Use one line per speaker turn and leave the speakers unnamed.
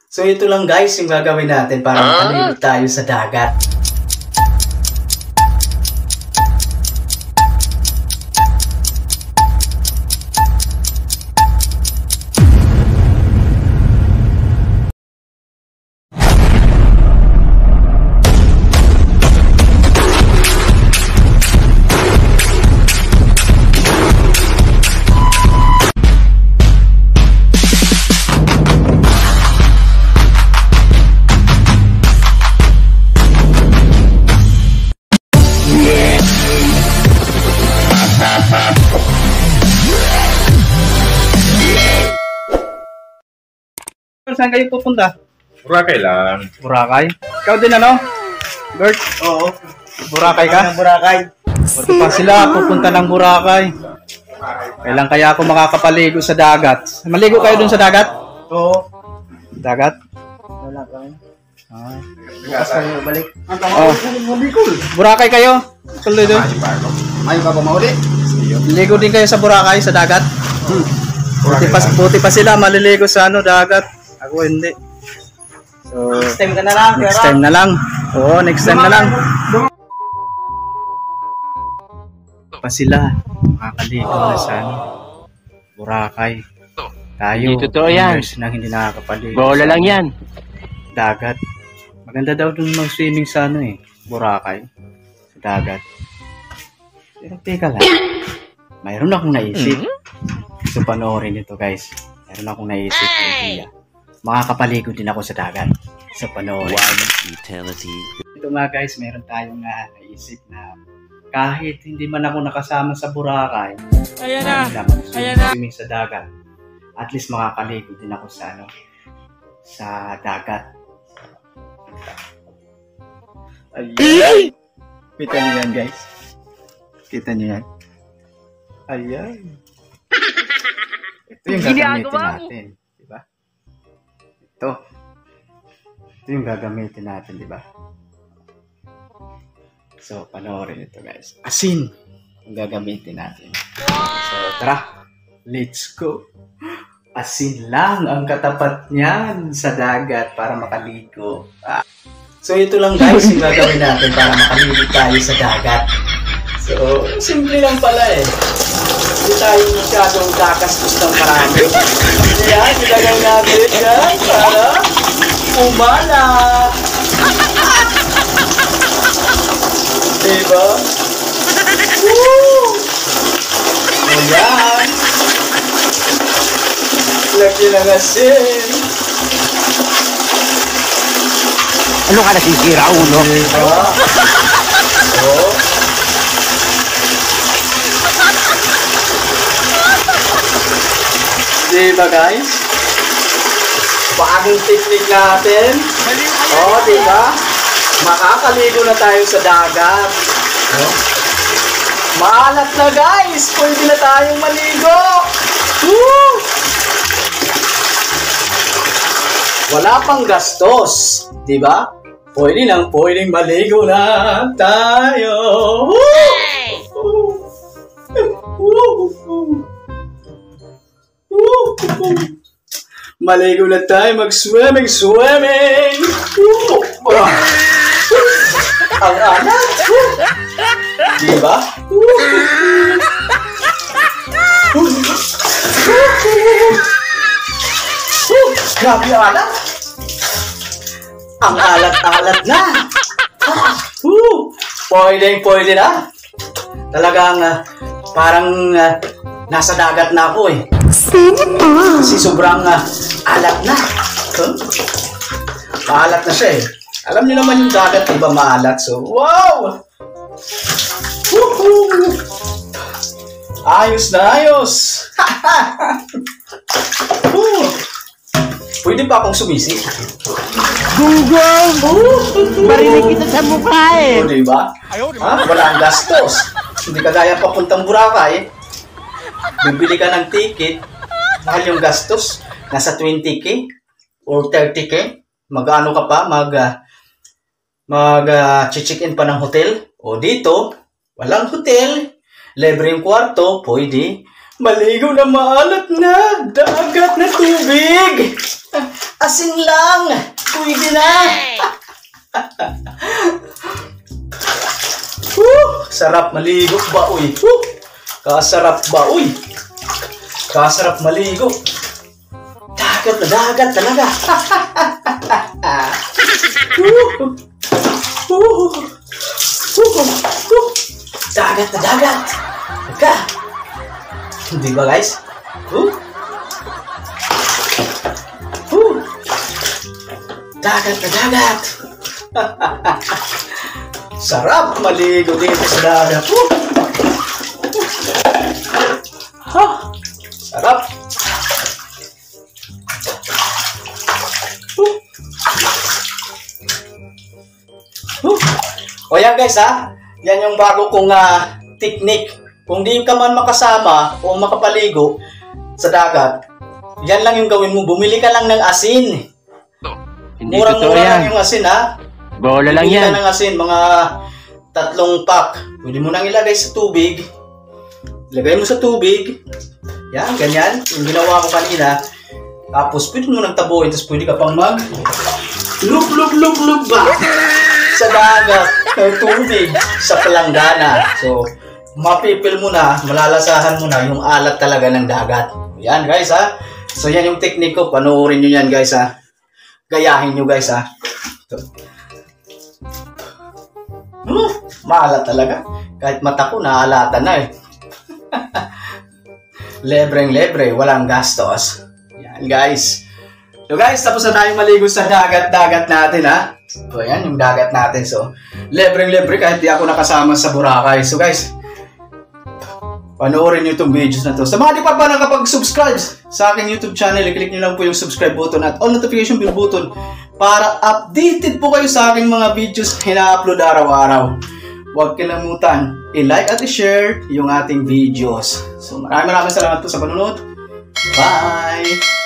So ito lang guys yung gagawin natin para makaligo tayo sa dagat.
Saan kayo pupunta?
Boracay lang.
Boracay? Ikaw din ano? Bert?
Oo.
Boracay ka?
Boracay.
Pati pa sila pupunta ng Boracay. Kailan kaya ako makakapaligo sa dagat? Maligo kayo dun sa dagat?
Oo.
Dagat?
Wala kami. Bukas kami balik.
Oh. Boracay kayo? Tuloy doon.
Ayaw ka ba mauli?
Ligo din kayo sa Boracay, sa dagat? Buti pa sila maliligo sa dagat. Ako hindi. So,
Next time ka na lang.
next time na lang. Oo, next time na lang. Pa sila makakaligo na sa Boracay. Tayo,
Hindi totoo yan.
years nang hindi nakakapaligo.
Bola lang yan.
Dagat. Maganda daw dun mag-swimming sa Boracay. Sa dagat. Pero teka lang. Mayroon akong naisip. So panoorin ito guys. Mayroon akong naisip na idea. Makakapaligo din ako sa dagat. So panoorin.
Eternity.
Ito nga guys, meron tayong naisip na kahit hindi man ako nakasama sa Boracay, ayan na, swimming sa dagat. At least makakaligo din ako sa sa dagat. Ayan. Kita niyo yan guys. Kita niyo yan. Ayan. Ito yung gagamitin natin. Diba? Ito yung gagamitin natin, diba? So, panoorin ito guys. Asin yung gagamitin natin. So, tara. Let's go. Asin lang ang katapat niyan sa dagat para makaligo. So, ito lang guys yung gagawin natin para makaligo tayo sa dagat. So, simple lang pala eh. Hindi tayo masyadong kakastos ng marami. Yan, ilagay natin yan para umalat. Diba? Woo! Ayan. Lagyan ng asin.
Ano ka nasisira, ulo?
Diba? Oh. Diba guys? Bagong technique natin. Oh, diba? Makakaligo na tayo sa dagat. Oh. Maalat na guys! Pwede na tayong maligo! Woo! Wala pang gastos. Diba? Pwedeng maligo na tayo. Woo! Maligo na tayo, mag-swimming! Ang anak! Diba? Grabe ang anak! Ang alat-alat na! Pwede na! Talagang parang nasa dagat na ako eh. Kasi sobrang alat na. Maalat na siya eh. Alam niyo naman yung dagat, diba maalat? So, wow! Woohoo! Ayos na ayos! Pwede ba akong sumisi?
Google! Marinig kita sa mukha eh.
O, diba? Walang gastos. Hindi kagaya papuntang Boracay. Bibili ka ng ticket, mahal yung gastos. Nasa 20k or 30k. Mag-ano ka pa? Mag-check-in pa ng hotel. O dito, walang hotel. Libre yung kwarto. Pwede. Maligo na maalat na. Dagat na tubig.
Asin lang! Pwede na!
Sarap maligo ba, uy? Kasarap ba, uy? Kasarap maligo. Dagat na dagat talaga. Dagat na dagat. Teka. Di ba, guys? Dagat na dagat. Sarap maligo dito sa dagat. Sarap. O yan guys ha, yan yung bago kong technique. Kung di ka man makasama o makapaligo sa dagat, yan lang yung gawin mo, bumili ka lang ng asin.
Hindi
Murang-mura
totoo yan.
lang yung asin ha.
Bola lang
Bibili ka
yan.
ng asin, mga 3 pack. Pwede mo nang ilagay sa tubig. Ilagay mo sa tubig. Yan, ganyan. Yung ginawa ko kanina. Tapos pwede mo nang tabuhin. Tapos pwede ka pang mag lub ba? Sa dagat. Ng tubig. Sa palanggana. So, mapipil mo na, malalasahan mo na yung alat talaga ng dagat. Yan guys ha. So yan yung technique ko. Panoorin nyo yan guys ha. Gayahin nyo guys ha. Ito. Maalat talaga. Kahit mata ko naalatan na eh. Lebreng-lebre, walang gastos. Yan guys. So guys, tapos na tayong maligo sa dagat-dagat natin ha. So yan yung dagat natin. So lebreng-lebre kahit di ako nakasama sa Boracay. So guys, panoorin nyo itong videos na to. Sa mga di pa ba nakapag-subscribe sa aking YouTube channel, i-click nyo lang po yung subscribe button at all notification bell button para updated po kayo sa aking mga videos na ina-upload araw-araw. Huwag kalimutan i-like at i-share yung ating videos. So maraming salamat po sa panunod. Bye!